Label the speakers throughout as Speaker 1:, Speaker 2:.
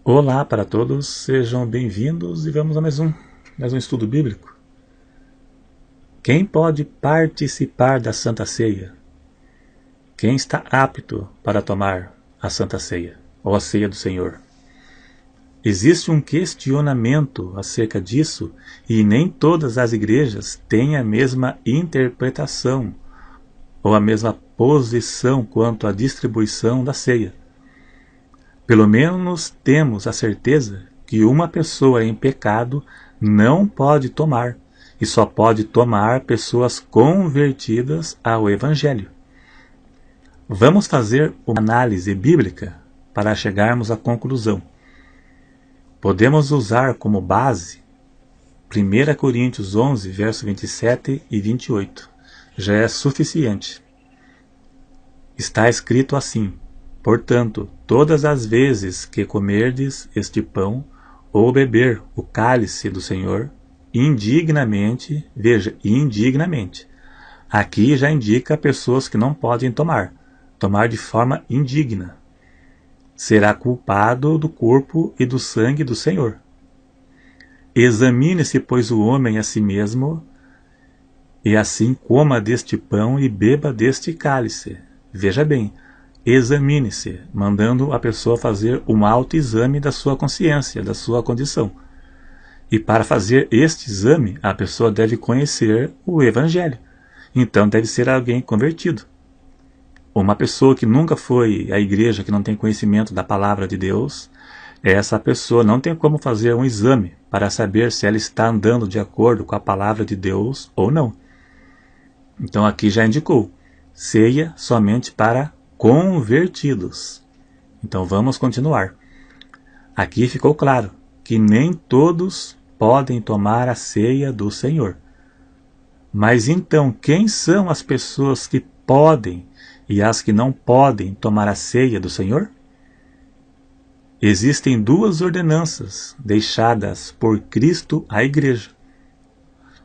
Speaker 1: Olá para todos, sejam bem-vindos e vamos a mais um estudo bíblico. Quem pode participar da Santa Ceia? Quem está apto para tomar a Santa Ceia, ou a Ceia do Senhor? Existe um questionamento acerca disso e nem todas as igrejas têm a mesma interpretação ou a mesma posição quanto à distribuição da ceia. Pelo menos temos a certeza que uma pessoa em pecado não pode tomar, e só pode tomar pessoas convertidas ao Evangelho. Vamos fazer uma análise bíblica para chegarmos à conclusão. Podemos usar como base 1 Coríntios 11, verso 27 e 28. Já é suficiente. Está escrito assim: portanto, todas as vezes que comerdes este pão, ou beber o cálice do Senhor, indignamente, veja, indignamente. Aqui já indica pessoas que não podem tomar de forma indigna. Será culpado do corpo e do sangue do Senhor. Examine-se, pois, o homem a si mesmo, e assim coma deste pão e beba deste cálice. Veja bem, examine-se, mandando a pessoa fazer um autoexame da sua consciência, da sua condição. E para fazer este exame, a pessoa deve conhecer o Evangelho. Então deve ser alguém convertido. Uma pessoa que nunca foi à igreja, que não tem conhecimento da palavra de Deus, essa pessoa não tem como fazer um exame para saber se ela está andando de acordo com a palavra de Deus ou não. Então aqui já indicou, ceia somente para convertidos. Então vamos continuar. Aqui ficou claro que nem todos podem tomar a ceia do Senhor. Mas então, quem são as pessoas que podem e as que não podem tomar a ceia do Senhor? Existem duas ordenanças deixadas por Cristo à igreja: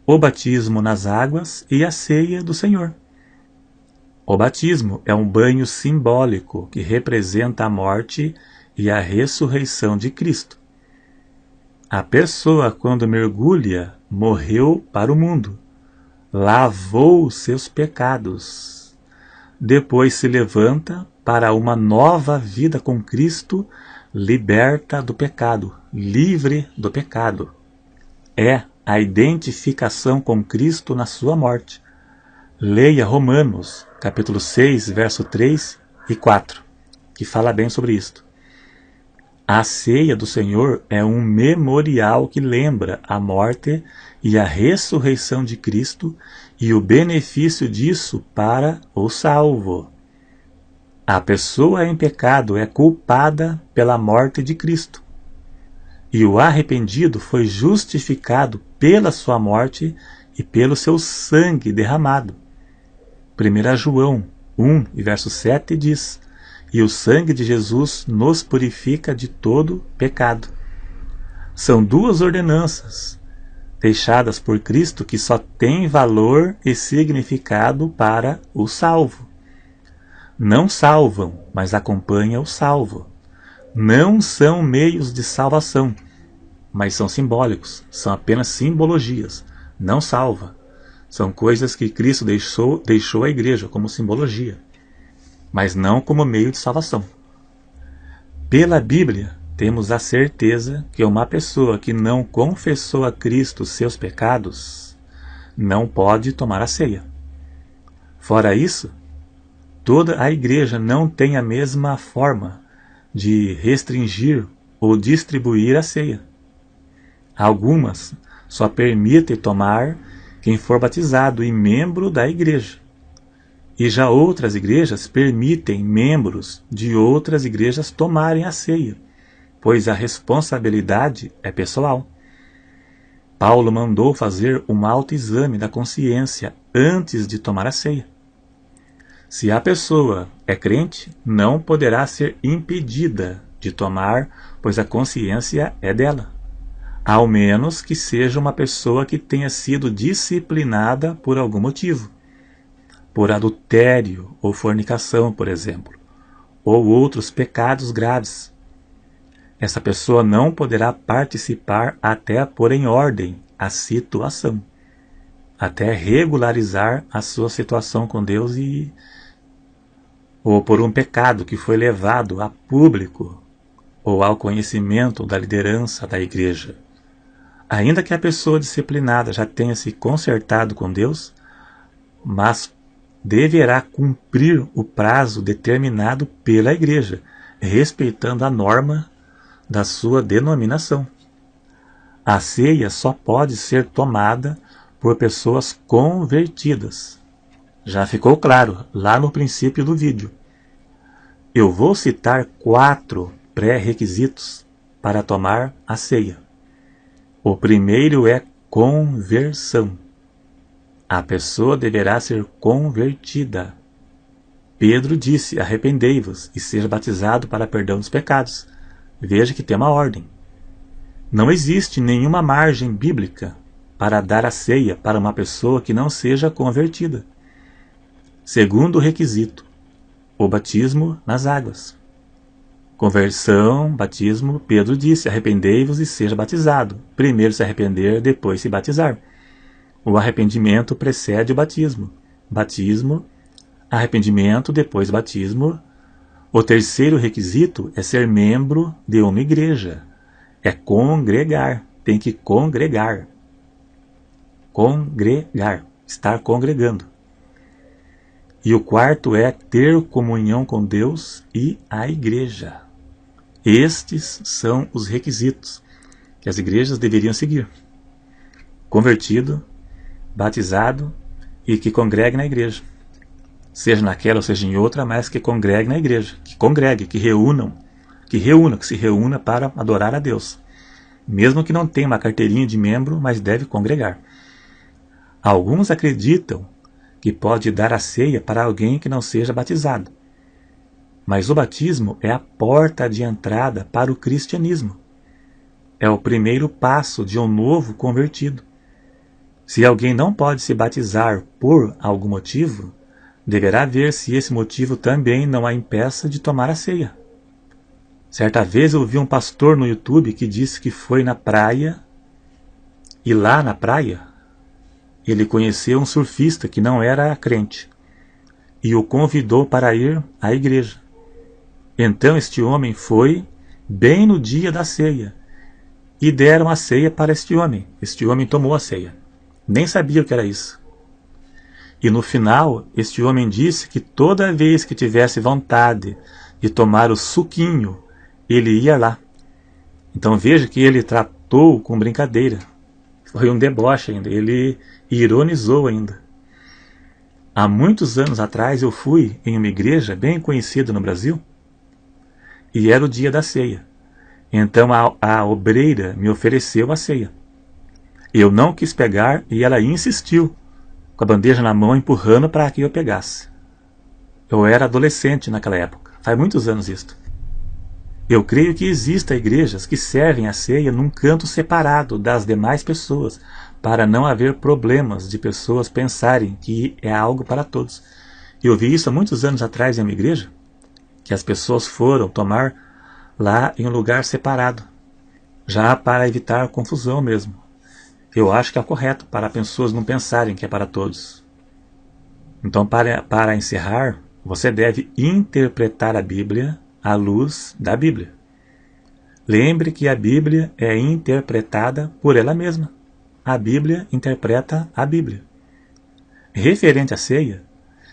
Speaker 1: o batismo nas águas e a ceia do Senhor. O batismo é um banho simbólico que representa a morte e a ressurreição de Cristo. A pessoa, quando mergulha, morreu para o mundo, lavou os seus pecados. Depois se levanta para uma nova vida com Cristo, liberta do pecado, livre do pecado. É a identificação com Cristo na sua morte. Leia Romanos, capítulo 6, verso 3 e 4, que fala bem sobre isto. A ceia do Senhor é um memorial que lembra a morte e a ressurreição de Cristo e o benefício disso para o salvo. A pessoa em pecado é culpada pela morte de Cristo, e o arrependido foi justificado pela sua morte e pelo seu sangue derramado. 1 João 1, verso 7 diz: e o sangue de Jesus nos purifica de todo pecado. São duas ordenanças deixadas por Cristo que só têm valor e significado para o salvo. Não salvam, mas acompanham o salvo. Não são meios de salvação, mas são simbólicos, são apenas simbologias. Não salva. São coisas que Cristo deixou à igreja como simbologia, mas não como meio de salvação. Pela Bíblia, temos a certeza que uma pessoa que não confessou a Cristo seus pecados não pode tomar a ceia. Fora isso, toda a igreja não tem a mesma forma de restringir ou distribuir a ceia. Algumas só permitem tomar quem for batizado e membro da igreja. E já outras igrejas permitem membros de outras igrejas tomarem a ceia, pois a responsabilidade é pessoal. Paulo mandou fazer um autoexame da consciência antes de tomar a ceia. Se a pessoa é crente, não poderá ser impedida de tomar, pois a consciência é dela, ao menos que seja uma pessoa que tenha sido disciplinada por algum motivo, por adultério ou fornicação, por exemplo, ou outros pecados graves. essa pessoa não poderá participar até pôr em ordem a situação, até regularizar a sua situação com Deus ou por um pecado que foi levado a público ou ao conhecimento da liderança da igreja. Ainda que a pessoa disciplinada já tenha se consertado com Deus, mas deverá cumprir o prazo determinado pela igreja, respeitando a norma da sua denominação. A ceia só pode ser tomada por pessoas convertidas. Já ficou claro lá no princípio do vídeo. Eu vou citar 4 pré-requisitos para tomar a ceia. O primeiro é conversão. A pessoa deverá ser convertida. Pedro disse: arrependei-vos e seja batizado para perdão dos pecados. Veja que tem uma ordem. Não existe nenhuma margem bíblica para dar a ceia para uma pessoa que não seja convertida. Segundo requisito, o batismo nas águas. Conversão, batismo, Pedro disse: arrependei-vos e seja batizado. Primeiro se arrepender, depois se batizar. O arrependimento precede o batismo. Batismo, arrependimento, depois batismo. O terceiro requisito é ser membro de uma igreja. É congregar. Tem que congregar. Congregar. Estar congregando. E o quarto é ter comunhão com Deus e a igreja. Estes são os requisitos que as igrejas deveriam seguir. Convertido, batizado e que congregue na igreja. Seja naquela ou seja em outra, mas que congregue na igreja. Que congregue, que se reúna para adorar a Deus. Mesmo que não tenha uma carteirinha de membro, mas deve congregar. Alguns acreditam que pode dar a ceia para alguém que não seja batizado. Mas o batismo é a porta de entrada para o cristianismo. É o primeiro passo de um novo convertido. Se alguém não pode se batizar por algum motivo, deverá ver se esse motivo também não a impeça de tomar a ceia. Certa vez eu vi um pastor no YouTube que disse que foi na praia e lá na praia ele conheceu um surfista que não era crente e o convidou para ir à igreja. Então este homem foi bem no dia da ceia e deram a ceia para este homem. Este homem tomou a ceia. Nem sabia o que era isso. E no final, este homem disse que toda vez que tivesse vontade de tomar o suquinho, ele ia lá. Então veja que ele tratou com brincadeira. Foi um deboche ainda. Ele ironizou ainda. Há muitos anos atrás eu fui em uma igreja bem conhecida no Brasil e era o dia da ceia. Então a obreira me ofereceu a ceia. Eu não quis pegar e ela insistiu, com a bandeja na mão, empurrando para que eu pegasse. Eu era adolescente naquela época, faz muitos anos isto. Eu creio que existam igrejas que servem a ceia num canto separado das demais pessoas, para não haver problemas de pessoas pensarem que é algo para todos. Eu vi isso há muitos anos atrás em uma igreja, que as pessoas foram tomar lá em um lugar separado, já para evitar confusão mesmo. Eu acho que é correto para pessoas não pensarem que é para todos. Então, para encerrar, você deve interpretar a Bíblia à luz da Bíblia. Lembre que a Bíblia é interpretada por ela mesma. A Bíblia interpreta a Bíblia. Referente à ceia,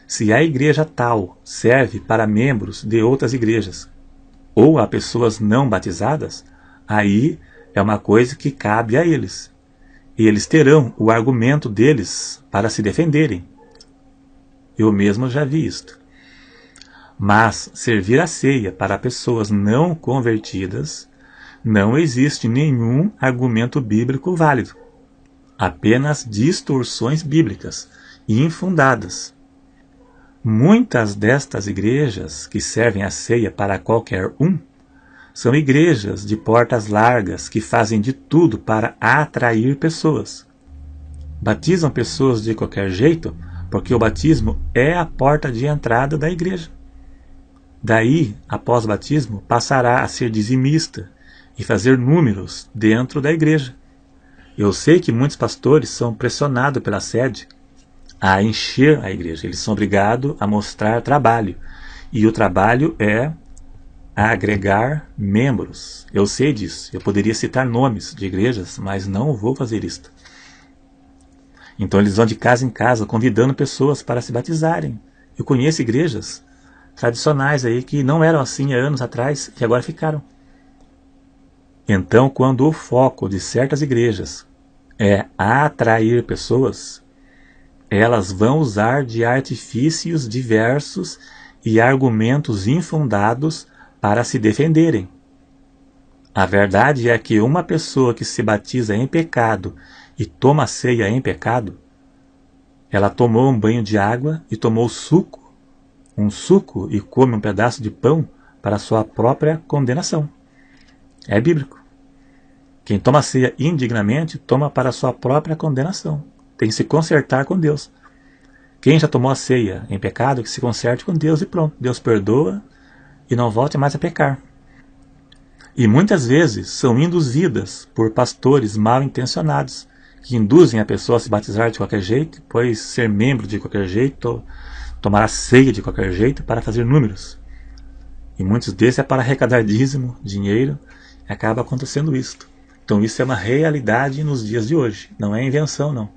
Speaker 1: se a igreja tal serve para membros de outras igrejas ou a pessoas não batizadas, aí é uma coisa que cabe a eles. E eles terão o argumento deles para se defenderem. Eu mesmo já vi isto. Mas servir a ceia para pessoas não convertidas, não existe nenhum argumento bíblico válido. Apenas distorções bíblicas e infundadas. Muitas destas igrejas que servem a ceia para qualquer um são igrejas de portas largas que fazem de tudo para atrair pessoas. Batizam pessoas de qualquer jeito porque o batismo é a porta de entrada da igreja. Daí, após o batismo, passará a ser dizimista e fazer números dentro da igreja. Eu sei que muitos pastores são pressionados pela sede a encher a igreja. Eles são obrigados a mostrar trabalho. E o trabalho é agregar membros. Eu sei disso. Eu poderia citar nomes de igrejas, mas não vou fazer isto. Então eles vão de casa em casa convidando pessoas para se batizarem. Eu conheço igrejas tradicionais aí que não eram assim há anos atrás e agora ficaram. Então, quando o foco de certas igrejas é atrair pessoas, elas vão usar de artifícios diversos e argumentos infundados para se defenderem. A verdade é que uma pessoa que se batiza em pecado e toma ceia em pecado, ela tomou um banho de água e tomou um suco e come um pedaço de pão para sua própria condenação. É bíblico. Quem toma ceia indignamente, toma para sua própria condenação. Tem que se consertar com Deus. Quem já tomou a ceia em pecado, que se conserte com Deus e pronto. Deus perdoa e não volte mais a pecar. E muitas vezes são induzidas por pastores mal intencionados, que induzem a pessoa a se batizar de qualquer jeito, pois ser membro de qualquer jeito, tomar a ceia de qualquer jeito para fazer números. E muitos desses é para arrecadar dízimo, dinheiro, e acaba acontecendo isto. Então isso é uma realidade nos dias de hoje, não é invenção não.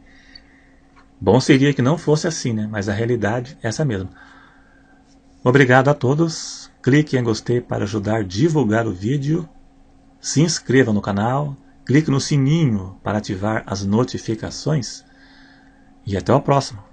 Speaker 1: Bom seria que não fosse assim, né? Mas a realidade é essa mesmo. Obrigado a todos, clique em gostei para ajudar a divulgar o vídeo, se inscreva no canal, clique no sininho para ativar as notificações e até o próximo.